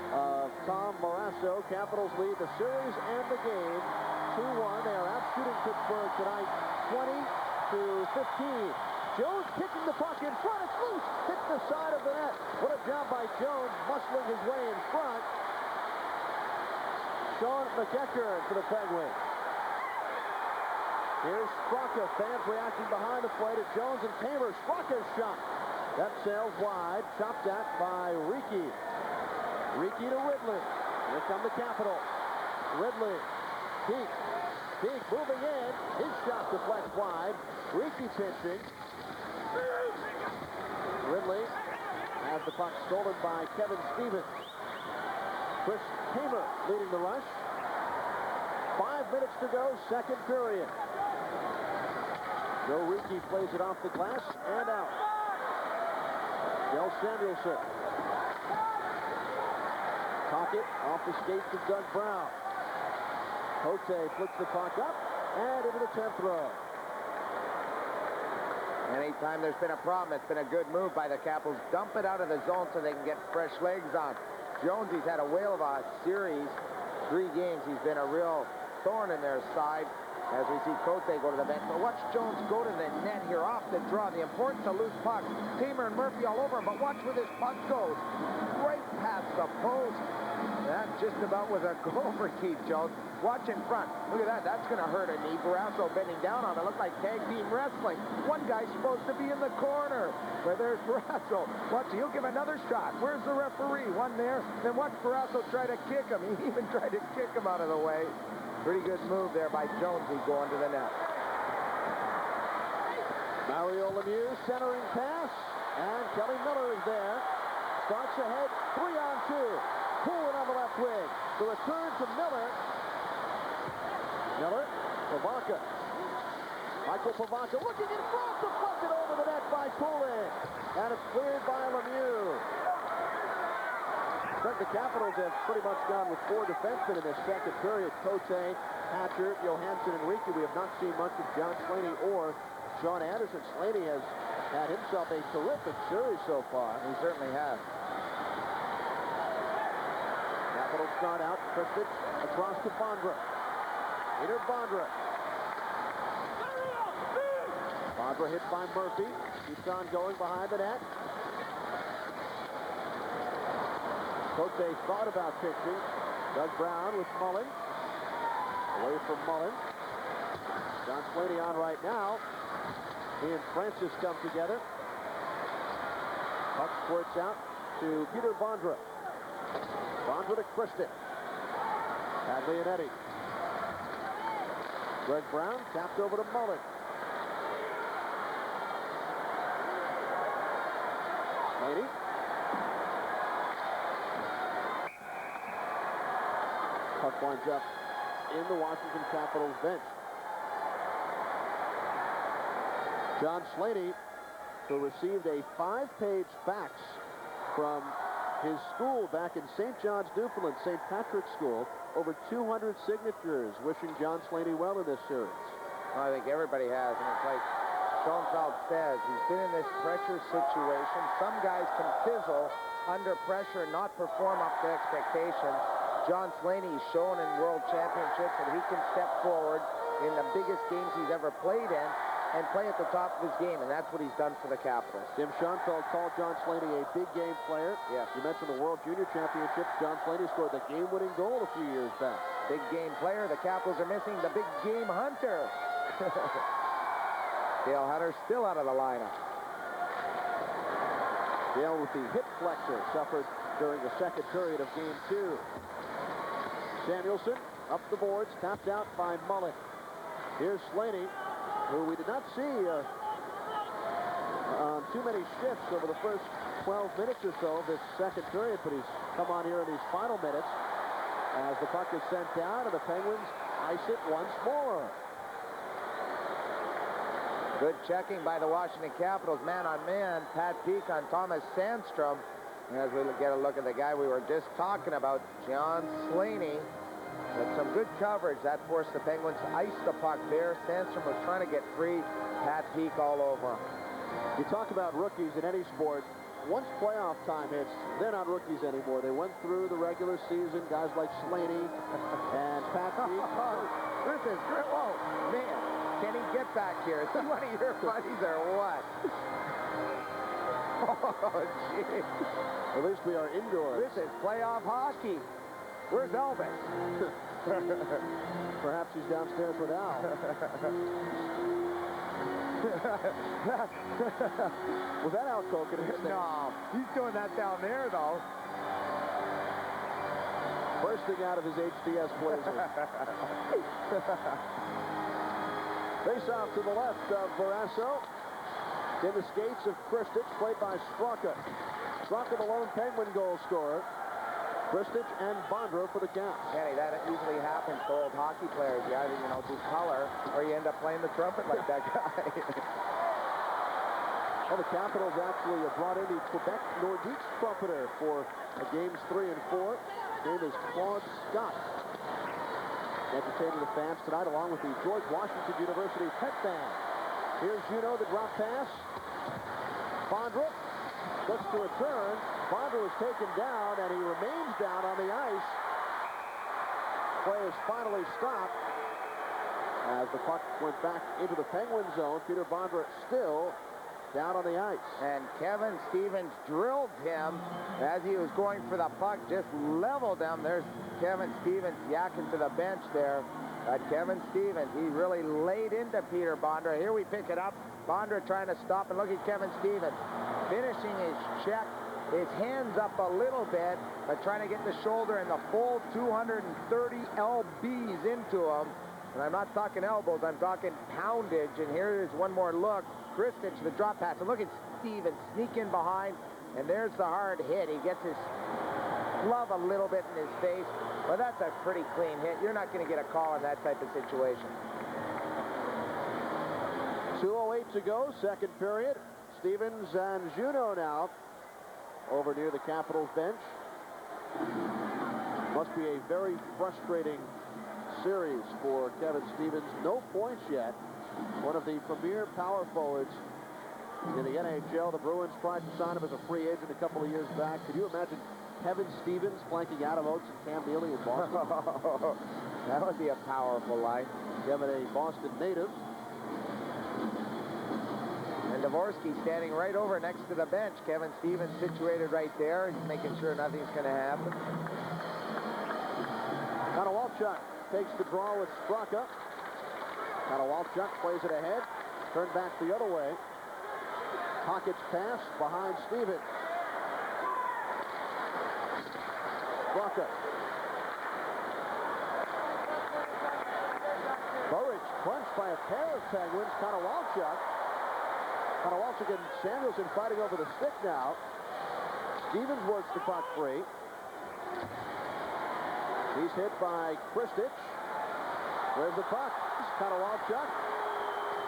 of Tom Barrasso. Capitals lead the series and the game 2-1. They are out shooting Pittsburgh tonight 20-15. Jones kicking the puck in front. It's loose. Hits the side of the net. What a job by Jones muscling his way in front. Sean McEachern for the Penguins. Here's Straka. Fans reacting behind the plate at Jones and Taylor. Straka's shot. That sails wide. Chopped at by Ricci. Ricci to Ridley. Here come the Capitals. Ridley. Peake. Peake moving in. His shot deflects wide. Ricci pitching. Ridley has the puck stolen by Kevin Stevens. Chris Taylor leading the rush. 5 minutes to go, second period. Joe Ricci plays it off the glass and out. Del Samuelson. Pocket off the skates of Doug Brown. Cote flicks the puck up and into the 10th row. Anytime there's been a problem, it's been a good move by the Capitals. Dump it out of the zone so they can get fresh legs on. Jones, he's had a whale of a series. 3 games, he's been a real thorn in their side as we see Cote go to the bench. But watch Jones go to the net here off the draw. The importance of loose pucks. Tamer and Murphy all over him, but watch where this puck goes. Right past the post. That just about was a goal for Keith Jones. Watch in front. Look at that. That's going to hurt a knee. Barrasso bending down on it. Looked like tag team wrestling. One guy's supposed to be in the corner. But there's Barrasso. Watch, he'll give another shot. Where's the referee? One there. Then watch Barrasso try to kick him. He even tried to kick him out of the way. Pretty good move there by Jonesy going to the net. Mario Lemieux centering pass. And Kelly Miller is there. Starts ahead. 3-on-2. Pulling on the left wing. The return to Miller. Miller. Pavanka. Michael Pavanka looking in front. Deflected over the net by Poulin. And it's cleared by Lemieux. I think the Capitals have pretty much gone with 4 defensemen in this second period. Cote, Hatcher, Johansson, and Ricci. We have not seen much of John Slaney or Sean Anderson. Slaney has had himself a terrific series so far. He certainly has. Capitals start out. Kristich across to Bondra. Peter Bondra. Bondra hit by Murphy. Keeps on going behind the net. Cote thought about pitching. Doug Brown with Mullen. Away from Mullen. John Slaney on right now. He and Francis come together. Puck squirts out to Peter Bondra. Bondra to Christian. Paglianetti. Greg Brown tapped over to Mullen. Slaney. Puck winds up in the Washington Capitals bench. John Slaney, who received a 5-page fax from his school back in St. John's, Newfoundland, St. Patrick's School. Over 200 signatures wishing John Slaney well in this series. Well, I think everybody has, and it's like Schoenfeld says, he's been in this pressure situation. Some guys can fizzle under pressure and not perform up to expectations. John Slaney's shown in World Championships that he can step forward in the biggest games he's ever played in and play at the top of his game, and that's what he's done for the Capitals. Tim Schoenfeld called John Slaney a big game player. Yes. You mentioned the World Junior Championships. John Slaney scored the game-winning goal a few years back. Big game player. The Capitals are missing the big game hunter. Dale Hunter still out of the lineup. Dale with the hip flexor suffered during the second period of Game 2. Samuelson up the boards, tapped out by Mullen. Here's Slaney, who we did not see on too many shifts over the first 12 minutes or so of this second period, but he's come on here in these final minutes as the puck is sent down and the Penguins ice it once more. Good checking by the Washington Capitals, man-on-man. Pat Peake on Thomas Sandstrom. As we get a look at the guy we were just talking about, John Slaney. With some good coverage, that forced the Penguins to ice the puck there. Sandstrom was trying to get free. Pat Peake all over him. You talk about rookies in any sport. Once playoff time hits, they're not rookies anymore. They went through the regular season, guys like Slaney and Pat Peake. This is great. Whoa, man. Can he get back here? Is he one of your buddies or what? Oh, gee. At least we are indoors. This is playoff hockey. Where's Elvis? Perhaps he's downstairs with Al. Was that Al Koken? No, he's doing that down there, though. Bursting out of his HDS blazer. Face off to the left of Barrasso. In the skates of Kristich, played by Straka. Straka, the lone Penguin goal scorer. Kristich and Bondra for the Caps. Kenny, that usually happens to old hockey players. You either, do color, or you end up playing the trumpet like that guy. Well, the Capitals actually have brought in the Quebec Nordiques trumpeter for games 3 and 4. His name is Claude Scott. Entertaining the fans tonight along with the George Washington University Pet Band. Here's Juneau, the drop pass. Bondra looks to return. Bondra was taken down, and he remains down on the ice. Play is finally stopped as the puck went back into the Penguin zone. Peter Bondra still down on the ice. And Kevin Stevens drilled him as he was going for the puck, just leveled him. There's Kevin Stevens yakking to the bench there. Kevin Stevens, he really laid into Peter Bondra. Here we pick it up. Bondra trying to stop, and look at Kevin Stevens finishing his check. His hands up a little bit, but trying to get the shoulder and the full 230 lbs into him. And I'm not talking elbows, I'm talking poundage. And here is one more look. Kristich, the drop pass. And look at Stevens sneak in behind, and there's the hard hit. He gets his glove a little bit in his face. Well, that's a pretty clean hit. You're not going to get a call in that type of situation. 2:08 to go, second period. Stevens and Juneau now over near the Capitals bench. Must be a very frustrating series for Kevin Stevens. No points yet. One of the premier power forwards in the NHL. The Bruins tried to sign him as a free agent a couple of years back. Could you imagine Kevin Stevens flanking Adam Oates and Cam Neely in Boston? That would be a powerful line. Kevin, a Boston native. And And Dvorsky standing right over next to the bench. Kevin Stevens situated right there. He's making sure nothing's going to happen. Konowalchuk takes the draw with Straka. Konowalchuk plays it ahead. Turned back the other way. Pockets pass behind Stevens. Straka. Burridge crunched by a pair of Penguins. Konowalchuk and Samuelson fighting over the stick now. Stevens works the puck free. He's hit by Kristich. Where's the puck? Konowalchuk.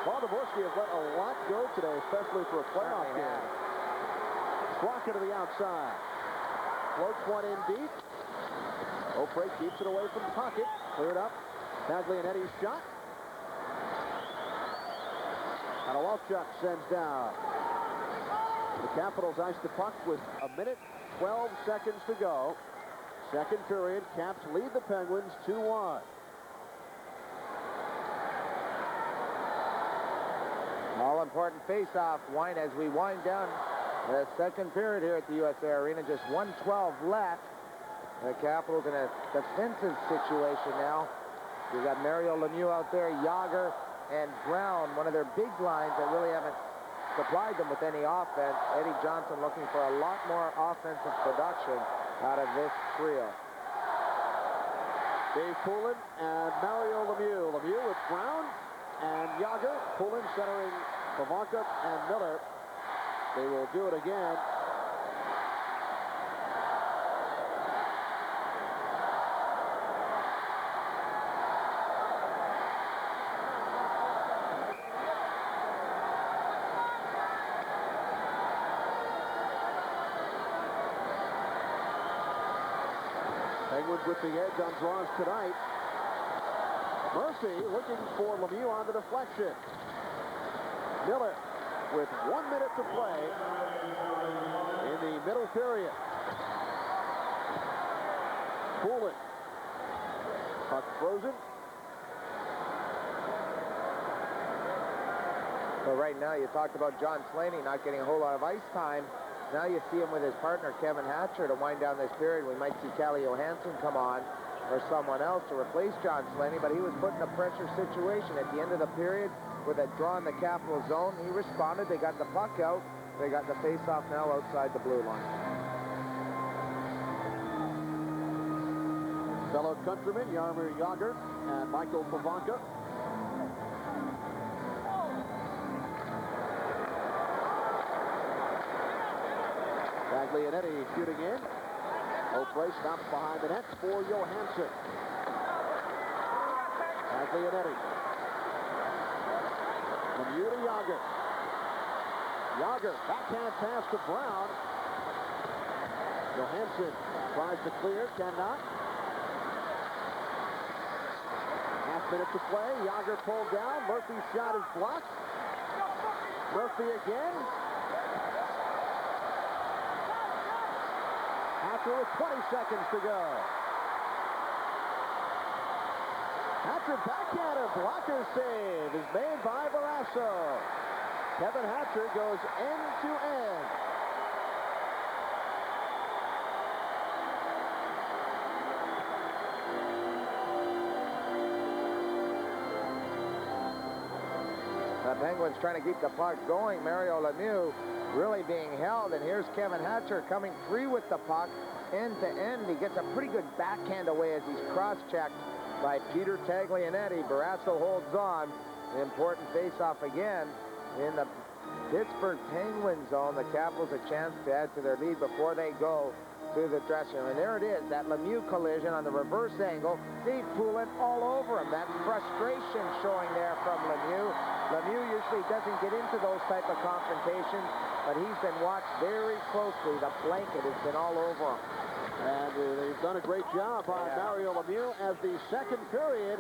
Paul Dvorsky has let a lot go today, especially for a playoff game. Straka to the outside. Floats one in deep. O'Prey keeps it away from pocket. Cleared up. Taglianetti's shot. Konowalchuk sends down. The Capitals ice the puck with 1:12 to go. Second period, Caps lead the Penguins 2-1. All-important face-off as we wind down the second period here at the USA Arena. Just 1:12 left. The Capitals in a defensive situation now. You've got Mario Lemieux out there, Yager and Brown, one of their big lines that really haven't supplied them with any offense. Eddie Johnson looking for a lot more offensive production out of this trio. Dave Poulin and Mario Lemieux. Lemieux with Brown and Yager. Poulin centering Pavanka and Miller. They will do it again. Penguins with the edge on draws tonight. Mercy looking for Lemieux on the deflection. Miller with 1 minute to play in the middle period. Poulin. Puck frozen. So right now you talked about John Slaney not getting a whole lot of ice time. Now you see him with his partner, Kevin Hatcher, to wind down this period. We might see Calle Johansson come on or someone else to replace John Slaney, but he was put in a pressure situation at the end of the period with a draw in the Capital zone. He responded. They got the puck out. They got the face-off now outside the blue line. Fellow countrymen, Jaromir Jagr and Michael Pavanka. Taglianetti shooting in. O'Prey stops behind the net for Johansson. Taglianetti. Lemieux to Jagr. Jagr, backhand pass to Brown. Johansson tries to clear, cannot. Half minute to play. Jagr pulled down. Murphy's shot is blocked. Murphy again. Hatcher with 20 seconds to go. Hatcher backhander blocker save is made by Barrasso. Kevin Hatcher goes end to end. The Penguins trying to keep the puck going. Mario Lemieux really being held, and here's Kevin Hatcher coming free with the puck end to end. He gets a pretty good backhand away as he's cross-checked by Peter Taglianetti. Barrasso holds on. An important face-off again in the Pittsburgh Penguin zone. The Capitals a chance to add to their lead before they go to the dressing room. And there it is, that Lemieux collision on the reverse angle. Dave Poulin all over him. That frustration showing there from Lemieux. Lemieux usually doesn't get into those type of confrontations, but he's been watched very closely. The blanket has been all over him. And they've done a great job on Mario Lemieux as the second period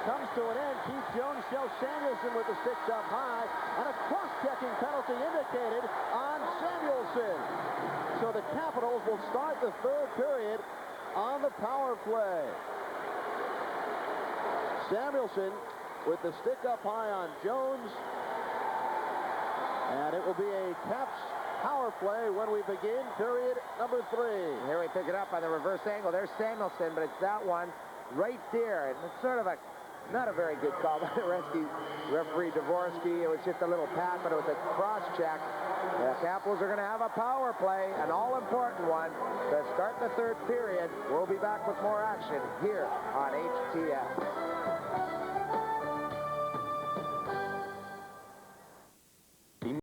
comes to an end. Keith Jones shows Samuelson with the sticks up high, and a cross-checking penalty indicated on Samuelson. So the Capitals will start the third period on the power play. Samuelson with the stick up high on Jones. And it will be a Caps power play when we begin period number 3. Here we pick it up on the reverse angle. There's Samuelson, but it's that one right there. And it's sort of not a very good call by referee Dvorsky. It was just a little pat, but it was a cross-check. The Capitals are going to have a power play, an all-important one, to start the third period. We'll be back with more action here on HTS.